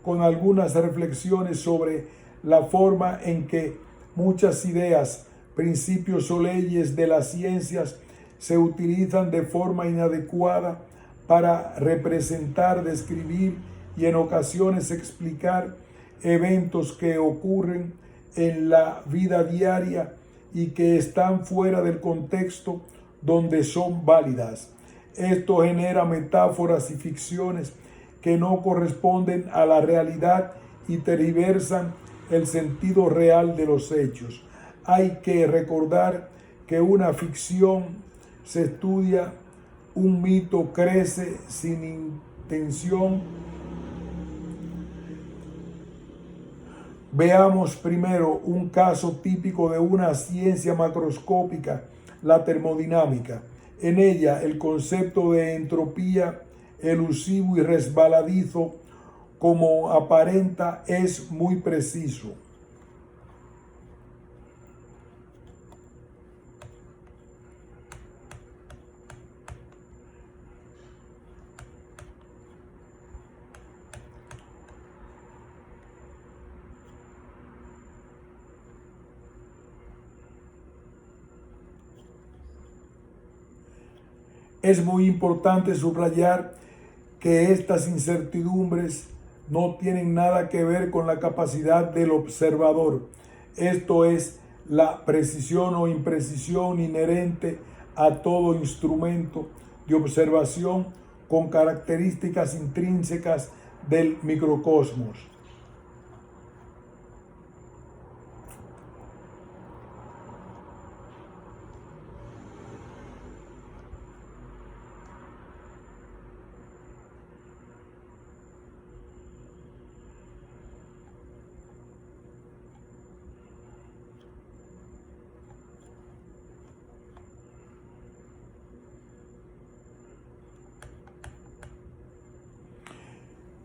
con algunas reflexiones sobre la forma en que muchas ideas, principios o leyes de las ciencias se utilizan de forma inadecuada para representar, describir y en ocasiones explicar eventos que ocurren en la vida diaria y que están fuera del contexto donde son válidas. Esto genera metáforas y ficciones que no corresponden a la realidad y tergiversan el sentido real de los hechos. Hay que recordar que una ficción se estudia, un mito crece sin intención. Veamos primero un caso típico de una ciencia macroscópica, la termodinámica. En ella, el concepto de entropía, elusivo y resbaladizo, como aparenta, es muy preciso. Es muy importante subrayar que estas incertidumbres no tienen nada que ver con la capacidad del observador. Esto es, la precisión o imprecisión inherente a todo instrumento de observación con características intrínsecas del microcosmos.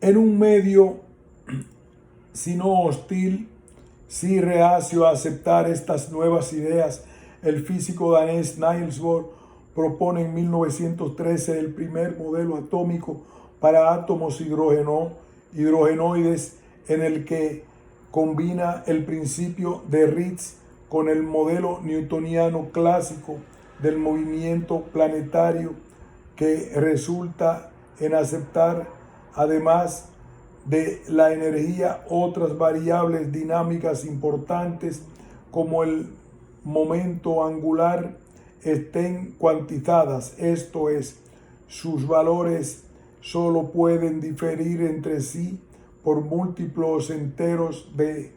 En un medio, si no hostil, sí reacio a aceptar estas nuevas ideas, el físico danés Niels Bohr propone en 1913 el primer modelo atómico para átomos hidrogenoides, en el que combina el principio de Ritz con el modelo newtoniano clásico del movimiento planetario, que resulta en aceptar, además de la energía, otras variables dinámicas importantes como el momento angular estén cuantizadas, esto es, sus valores solo pueden diferir entre sí por múltiplos enteros de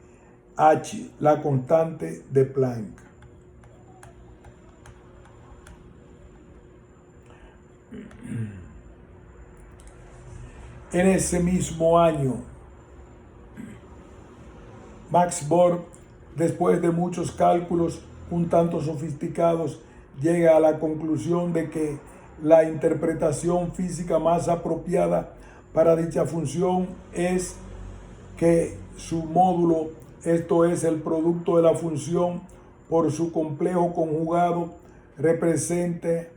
h, la constante de Planck. En ese mismo año, Max Born, después de muchos cálculos un tanto sofisticados, llega a la conclusión de que la interpretación física más apropiada para dicha función es que su módulo, esto es, el producto de la función por su complejo conjugado, represente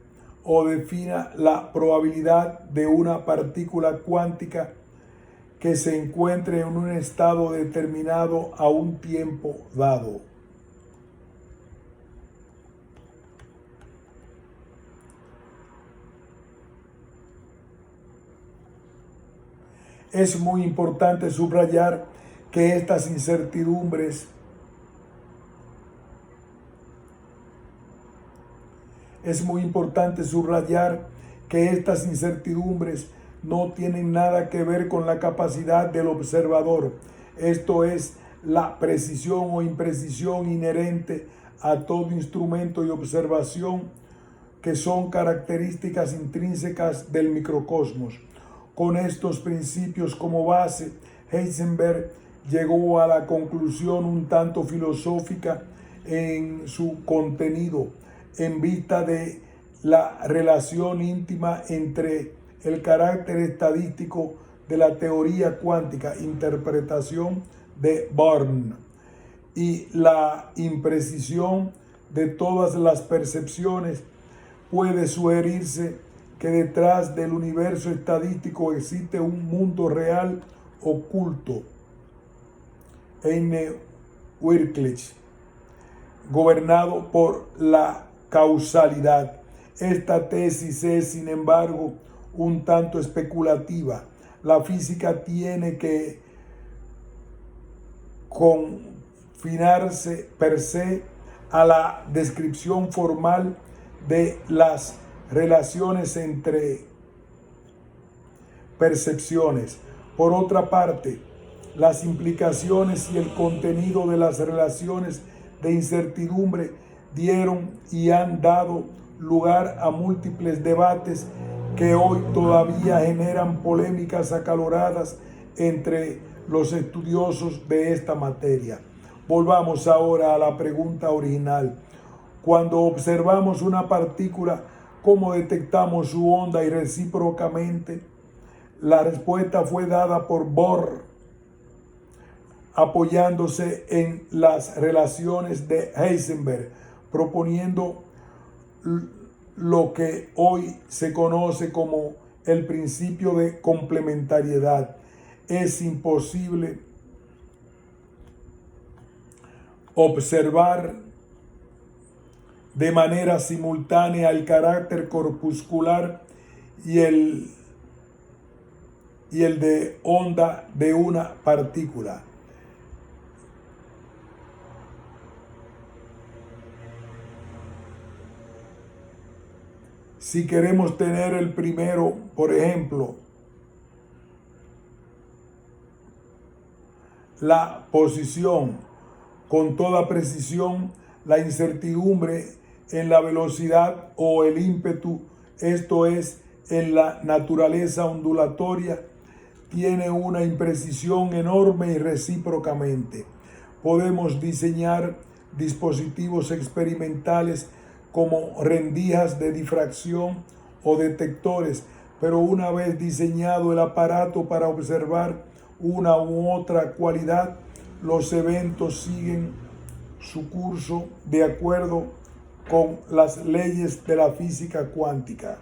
o defina la probabilidad de una partícula cuántica que se encuentre en un estado determinado a un tiempo dado. Es muy importante subrayar que estas incertidumbres no tienen nada que ver con la capacidad del observador, esto es, la precisión o imprecisión inherente a todo instrumento y observación, que son características intrínsecas del microcosmos. Con estos principios como base, Heisenberg llegó a la conclusión un tanto filosófica en su contenido, en vista de la relación íntima entre el carácter estadístico de la teoría cuántica, interpretación de Born, y la imprecisión de todas las percepciones. Puede sugerirse que detrás del universo estadístico existe un mundo real oculto, eine Wirklichkeit, gobernado por la causalidad. Esta tesis es, sin embargo, un tanto especulativa. La física tiene que confinarse per se a la descripción formal de las relaciones entre percepciones. Por otra parte, las implicaciones y el contenido de las relaciones de incertidumbre dieron y han dado lugar a múltiples debates que hoy todavía generan polémicas acaloradas entre los estudiosos de esta materia. Volvamos ahora a la pregunta original. Cuando observamos una partícula, ¿cómo detectamos su onda? Y recíprocamente, la respuesta fue dada por Bohr, apoyándose en las relaciones de Heisenberg, proponiendo lo que hoy se conoce como el principio de complementariedad. Es imposible observar de manera simultánea el carácter corpuscular y el de onda de una partícula. Si queremos tener el primero, por ejemplo, la posición con toda precisión, la incertidumbre en la velocidad o el ímpetu, esto es, en la naturaleza ondulatoria, tiene una imprecisión enorme y recíprocamente. Podemos diseñar dispositivos experimentales como rendijas de difracción o detectores, pero una vez diseñado el aparato para observar una u otra cualidad, los eventos siguen su curso de acuerdo con las leyes de la física cuántica.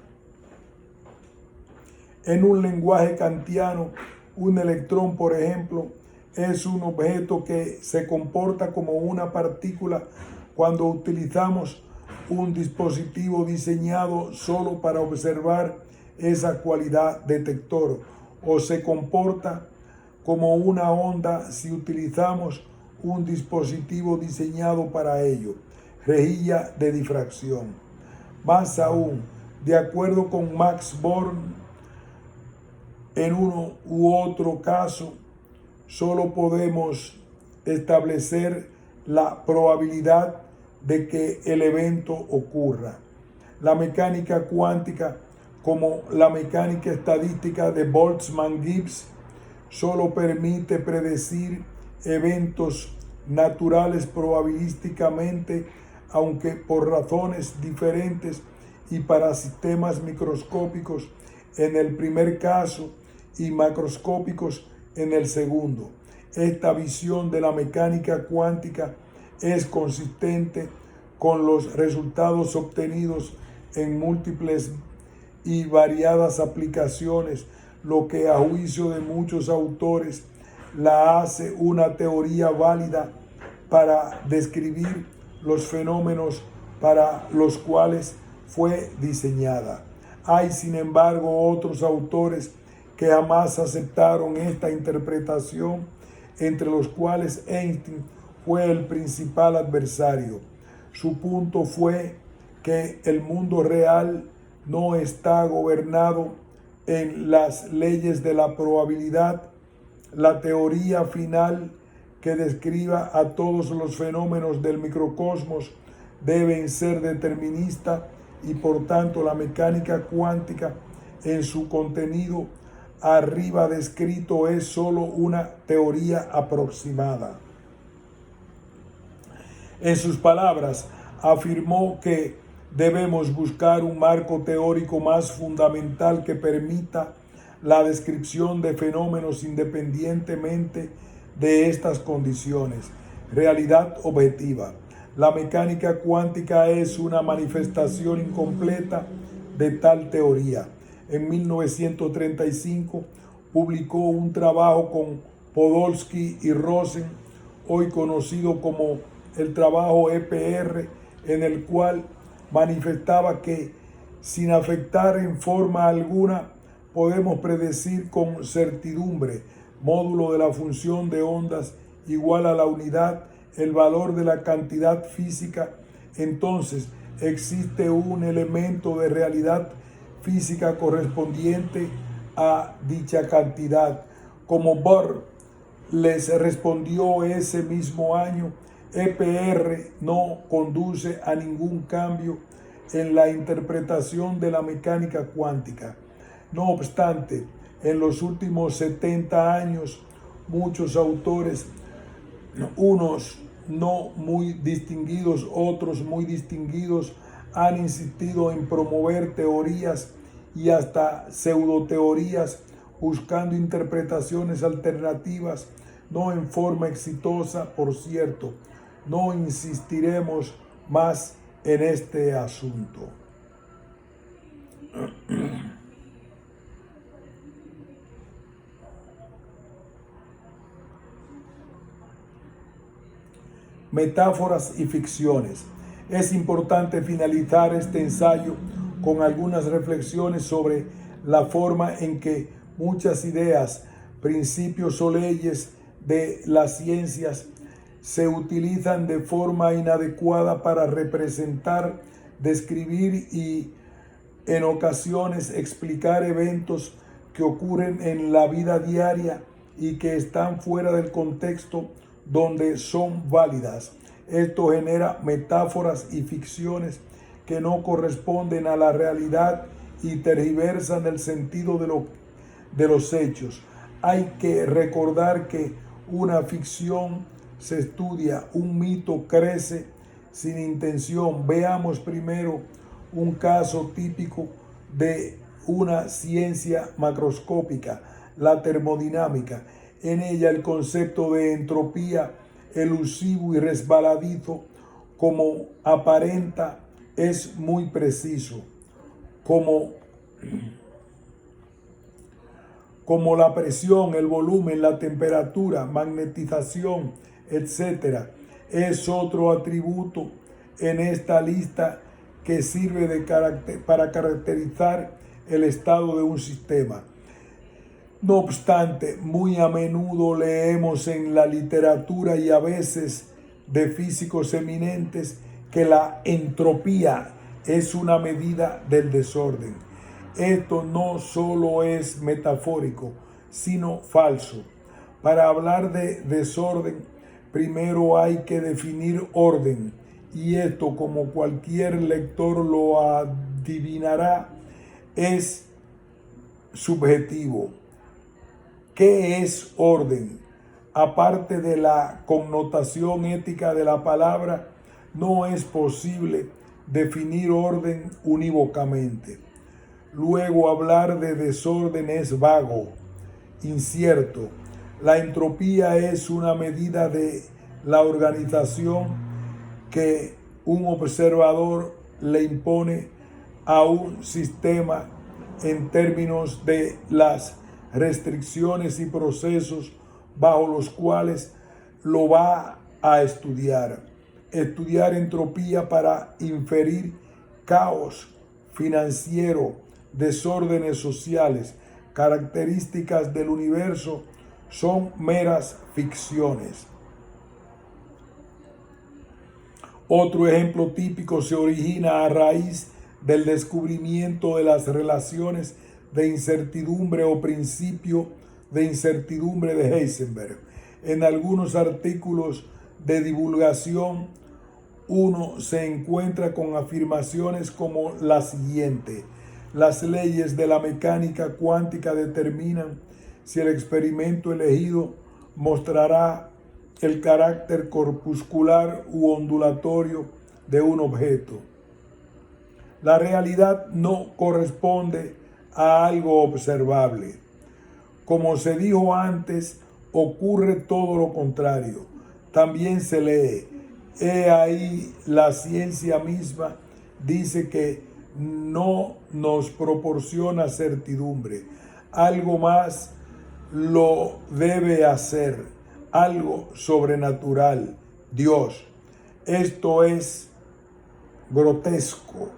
En un lenguaje kantiano, un electrón, por ejemplo, es un objeto que se comporta como una partícula cuando utilizamos un dispositivo diseñado solo para observar esa cualidad detector, o se comporta como una onda si utilizamos un dispositivo diseñado para ello, rejilla de difracción. Más aún, de acuerdo con Max Born, en uno u otro caso, solo podemos establecer la probabilidad de que el evento ocurra. La mecánica cuántica, como la mecánica estadística de Boltzmann-Gibbs, solo permite predecir eventos naturales probabilísticamente, aunque por razones diferentes y para sistemas microscópicos en el primer caso y macroscópicos en el segundo. Esta visión de la mecánica cuántica es consistente con los resultados obtenidos en múltiples y variadas aplicaciones, lo que a juicio de muchos autores la hace una teoría válida para describir los fenómenos para los cuales fue diseñada. Hay, sin embargo, otros autores que jamás aceptaron esta interpretación, entre los cuales Einstein fue el principal adversario. Su punto fue que el mundo real no está gobernado en las leyes de la probabilidad. La teoría final que describa a todos los fenómenos del microcosmos deben ser determinista, y por tanto la mecánica cuántica en su contenido arriba descrito es solo una teoría aproximada. En sus palabras, afirmó que debemos buscar un marco teórico más fundamental que permita la descripción de fenómenos independientemente de estas condiciones. Realidad objetiva. La mecánica cuántica es una manifestación incompleta de tal teoría. En 1935 publicó un trabajo con Podolsky y Rosen, hoy conocido como el trabajo EPR, en el cual manifestaba que, sin afectar en forma alguna, podemos predecir con certidumbre, módulo de la función de ondas igual a la unidad, el valor de la cantidad física. Entonces existe un elemento de realidad física correspondiente a dicha cantidad. Como Bohr les respondió ese mismo año, EPR no conduce a ningún cambio en la interpretación de la mecánica cuántica. No obstante, en los últimos 70 años, muchos autores, unos no muy distinguidos, otros muy distinguidos, han insistido en promover teorías y hasta pseudoteorías, buscando interpretaciones alternativas, no en forma exitosa, por cierto. No insistiremos más en este asunto. Metáforas y ficciones. Es importante finalizar este ensayo con algunas reflexiones sobre la forma en que muchas ideas, principios o leyes de las ciencias se utilizan de forma inadecuada para representar, describir y en ocasiones explicar eventos que ocurren en la vida diaria y que están fuera del contexto donde son válidas. Esto genera metáforas y ficciones que no corresponden a la realidad y tergiversan el sentido de los hechos. Hay que recordar que una ficción se estudia, un mito crece sin intención. Veamos primero un caso típico de una ciencia macroscópica, la termodinámica. En ella el concepto de entropía, elusivo y resbaladizo, como aparenta, es muy preciso, como la presión, el volumen, la temperatura, magnetización, etc. Es otro atributo en esta lista que sirve para caracterizar el estado de un sistema. No obstante, muy a menudo leemos en la literatura y a veces de físicos eminentes que la entropía es una medida del desorden. Esto no solo es metafórico, sino falso. Para hablar de desorden, primero hay que definir orden, y esto, como cualquier lector lo adivinará, es subjetivo. ¿Qué es orden? Aparte de la connotación ética de la palabra, no es posible definir orden unívocamente. Luego, hablar de desorden es vago, incierto. La entropía es una medida de la organización que un observador le impone a un sistema en términos de las restricciones y procesos bajo los cuales lo va a estudiar. Estudiar entropía para inferir caos financiero, desórdenes sociales, características del universo, son meras ficciones. Otro ejemplo típico se origina a raíz del descubrimiento de las relaciones de incertidumbre o principio de incertidumbre de Heisenberg. En algunos artículos de divulgación, uno se encuentra con afirmaciones como la siguiente: las leyes de la mecánica cuántica determinan si el experimento elegido mostrará el carácter corpuscular u ondulatorio de un objeto. La realidad no corresponde a algo observable. Como se dijo antes, ocurre todo lo contrario. También se lee: he ahí la ciencia misma dice que no nos proporciona certidumbre. Algo más lo debe hacer, algo sobrenatural, Dios. Esto es grotesco.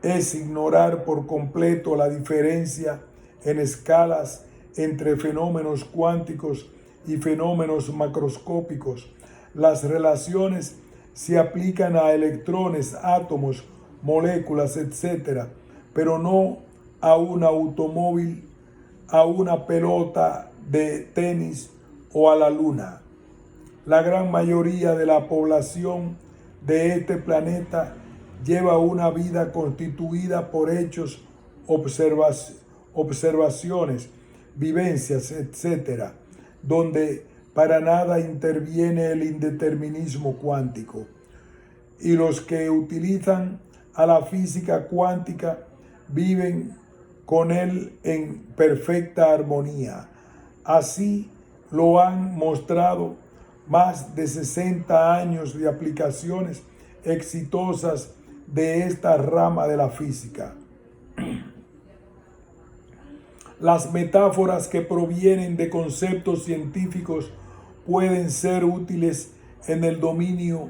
Es ignorar por completo la diferencia en escalas entre fenómenos cuánticos y fenómenos macroscópicos. Las relaciones se aplican a electrones, átomos, moléculas, etc., pero no a un automóvil, a una pelota de tenis o a la luna. La gran mayoría de la población de este planeta lleva una vida constituida por hechos, observaciones, vivencias, etc., donde para nada interviene el indeterminismo cuántico. Y los que utilizan a la física cuántica viven con él en perfecta armonía. Así lo han mostrado más de 60 años de aplicaciones exitosas de esta rama de la física. Las metáforas que provienen de conceptos científicos pueden ser útiles en el dominio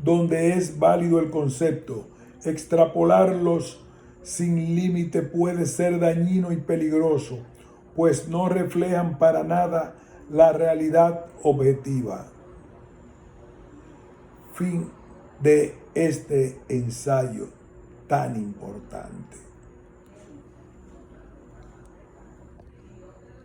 donde es válido el concepto. Extrapolarlos sin límite puede ser dañino y peligroso, pues no reflejan para nada la realidad objetiva. Fin de este ensayo tan importante.